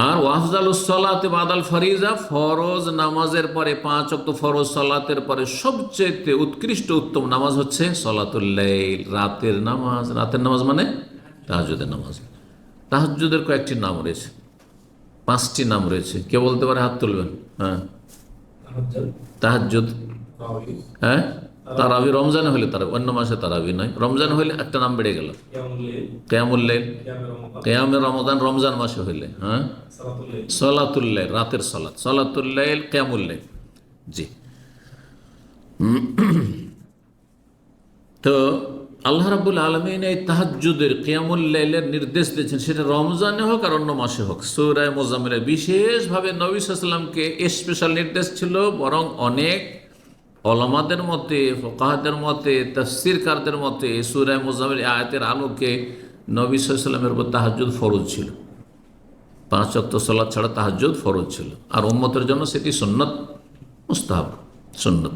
আর ওয়াফজালুস সালাতে বাদাল ফরিজা, ফরজ নামাজের পরে 5 ওয়াক্ত ফরজ সালাতের পরে সবচেয়ে উৎকৃষ্ট উত্তম নামাজ হচ্ছে সালাতুল লাইল, রাতের নামাজ। রাতের নামাজ মানে তাহাজ্জুদের নামাজ। তাহাজ্জুদের কয়েকটি নাম রয়েছে, 5টি নাম রয়েছে। কে বলতে পারে? হাত তুলবেন। হ্যাঁ, তাহাজ্জুদ, হ্যাঁ, তারাবি। রমজানে হলে তারাবি, অন্য মাসে তারাবি নয়। রমজান হলে একটা নাম বেড়ে গেল, কিয়ামুল লাইল। কিয়ামে রমজান রমজান মাসে হইলে, হ্যাঁ, সালাতুল লাইল, রাতের সালাত, সালাতুল লাইল, কিয়ামুল লাইল। জি। তো আল্লাহ রাব্বুল আলামিন এই তাহাজ্জুদের, কিয়ামুল লাইলের নির্দেশ দিয়েছেন, সেটা রমজানে হোক আর অন্য মাসে হোক। সূরা মুজাম্মিলে বিশেষভাবে নবী সাল্লাল্লাহু আলাইহি ওয়াসাল্লামকে স্পেশাল নির্দেশ ছিল, বরং অনেক ওলামাদের মতে, ফুকাহাদের মতে, তাফসীরকারদের মতে সূরা মুজাম্মিল আয়াতের আলোকে নবী সাল্লাল্লাহু আলাইহি ওয়াসাল্লামের উপর তাহাজ্জুদ ফরজ ছিল। 5 ওয়াক্ত সালাত ছাড়া তাহাজ্জুদ ফরজ ছিল, আর উম্মতের জন্য সেটি সুন্নত, মুস্তাহাব, সুন্নত।